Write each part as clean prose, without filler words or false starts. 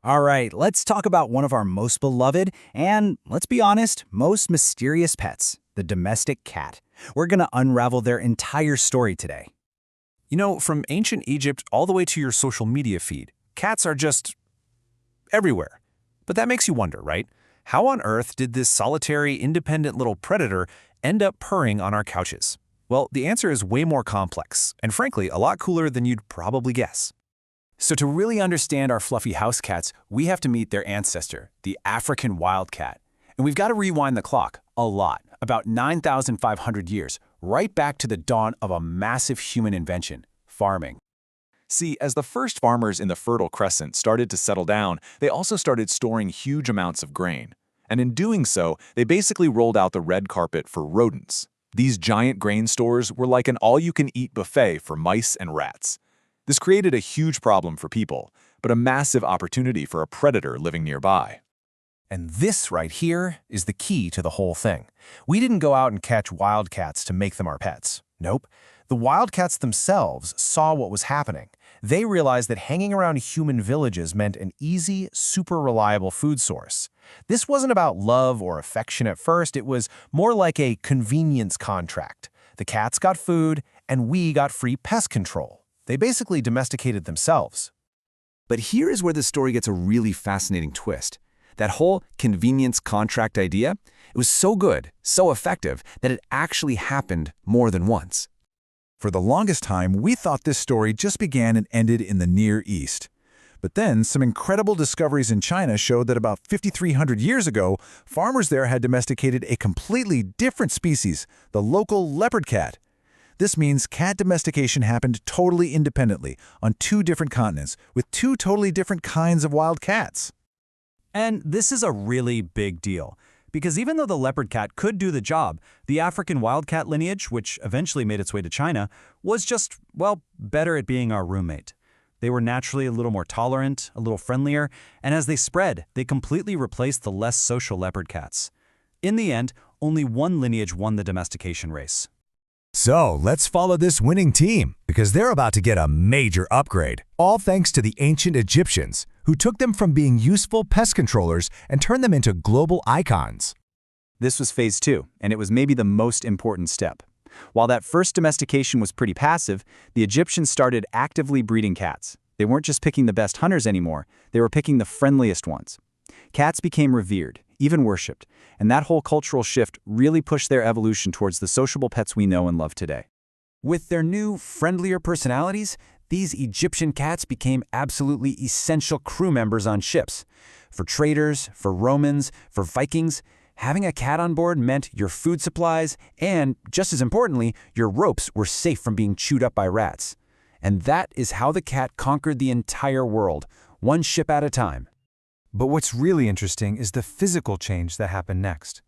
All right, let's talk about one of our most beloved and, let's be honest, most mysterious pets, the domestic cat. We're going to unravel their entire story today. From ancient Egypt all the way to your social media feed, cats are just everywhere. But that makes you wonder, right? How on earth did this solitary, independent little predator end up purring on our couches? Well, the answer is way more complex, and frankly, a lot cooler than you'd probably guess. So to really understand our fluffy house cats, we have to meet their ancestor, the African wildcat. And we've got to rewind the clock a lot, about 9,500 years, right back to the dawn of a massive human invention, farming. See, as the first farmers in the Fertile Crescent started to settle down, they also started storing huge amounts of grain. And in doing so, they basically rolled out the red carpet for rodents. These giant grain stores were like an all-you-can-eat buffet for mice and rats. This created a huge problem for people, but a massive opportunity for a predator living nearby. And this right here is the key to the whole thing. We didn't go out and catch wildcats to make them our pets. Nope. The wildcats themselves saw what was happening. They realized that hanging around human villages meant an easy, super reliable food source. This wasn't about love or affection at first, it was more like a convenience contract. The cats got food, and we got free pest control. They basically domesticated themselves. But here is where the story gets a really fascinating twist. That whole convenience contract idea, it was so good, so effective, that it actually happened more than once. For the longest time, we thought this story just began and ended in the Near East. But then, some incredible discoveries in China showed that about 5,300 years ago, farmers there had domesticated a completely different species, the local leopard cat. This means cat domestication happened totally independently on two different continents with two totally different kinds of wild cats. And this is a really big deal, because even though the leopard cat could do the job, the African wildcat lineage, which eventually made its way to China, was just, well, better at being our roommate. They were naturally a little more tolerant, a little friendlier, and as they spread, they completely replaced the less social leopard cats. In the end, only one lineage won the domestication race. So let's follow this winning team, because they're about to get a major upgrade, all thanks to the ancient Egyptians, who took them from being useful pest controllers and turned them into global icons. This was phase 2, and it was maybe the most important step. While that first domestication was pretty passive, the Egyptians started actively breeding cats. They weren't just picking the best hunters anymore, they were picking the friendliest ones. Cats became revered, even worshipped, and that whole cultural shift really pushed their evolution towards the sociable pets we know and love today. With their new, friendlier personalities, these Egyptian cats became absolutely essential crew members on ships. For traders, for Romans, for Vikings, having a cat on board meant your food supplies and, just as importantly, your ropes were safe from being chewed up by rats. And that is how the cat conquered the entire world, one ship at a time. But what's really interesting is the physical change that happened next.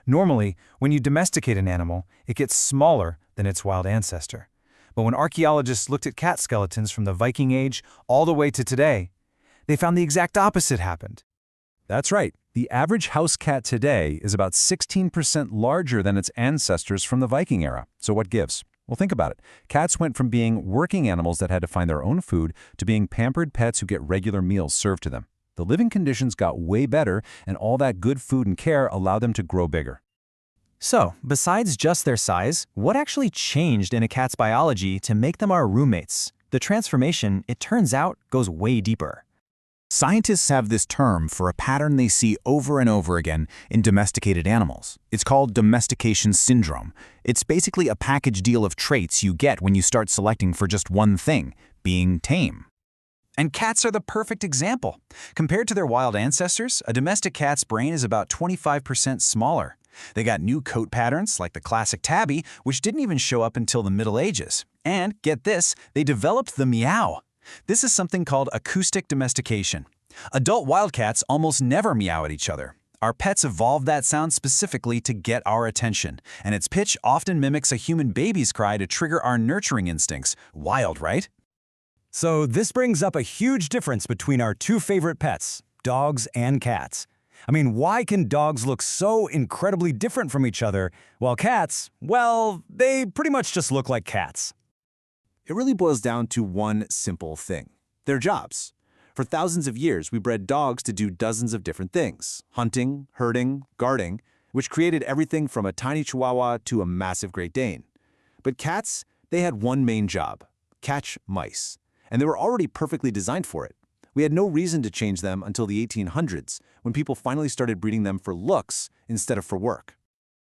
Normally, when you domesticate an animal, it gets smaller than its wild ancestor. But when archaeologists looked at cat skeletons from the Viking Age all the way to today, they found the exact opposite happened. That's right. The average house cat today is about 16% larger than its ancestors from the Viking era. So what gives? Well, think about it. Cats went from being working animals that had to find their own food to being pampered pets who get regular meals served to them. The living conditions got way better, and all that good food and care allowed them to grow bigger. So, besides just their size, what actually changed in a cat's biology to make them our roommates? The transformation, it turns out, goes way deeper. Scientists have this term for a pattern they see over and over again in domesticated animals. It's called domestication syndrome. It's basically a package deal of traits you get when you start selecting for just one thing, being tame. And cats are the perfect example. Compared to their wild ancestors, a domestic cat's brain is about 25% smaller. They got new coat patterns, like the classic tabby, which didn't even show up until the Middle Ages. And, get this, they developed the meow. This is something called acoustic domestication. Adult wildcats almost never meow at each other. Our pets evolved that sound specifically to get our attention, and its pitch often mimics a human baby's cry to trigger our nurturing instincts. Wild, right? So this brings up a huge difference between our two favorite pets, dogs and cats. I mean, why can dogs look so incredibly different from each other, while cats, well, they pretty much just look like cats? It really boils down to one simple thing: their jobs. For thousands of years, we bred dogs to do dozens of different things: hunting, herding, guarding, which created everything from a tiny Chihuahua to a massive Great Dane. But cats, they had one main job: catch mice. And they were already perfectly designed for it. We had no reason to change them until the 1800s, when people finally started breeding them for looks instead of for work.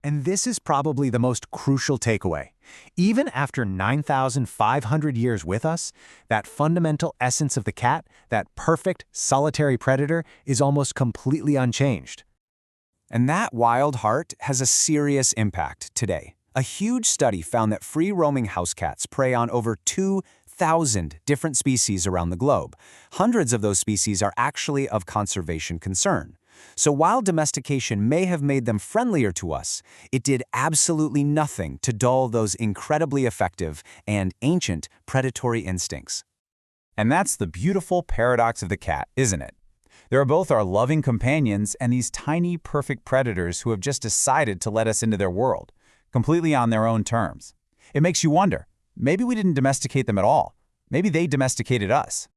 And this is probably the most crucial takeaway. Even after 9,500 years with us, that fundamental essence of the cat, that perfect, solitary predator, is almost completely unchanged. And that wild heart has a serious impact today. A huge study found that free-roaming house cats prey on over 2,000 different species around the globe. Hundreds of those species are actually of conservation concern. So while domestication may have made them friendlier to us, it did absolutely nothing to dull those incredibly effective and ancient predatory instincts. And that's the beautiful paradox of the cat, isn't it? There are both our loving companions and these tiny, perfect predators who have just decided to let us into their world, completely on their own terms. It makes you wonder, maybe we didn't domesticate them at all. Maybe they domesticated us.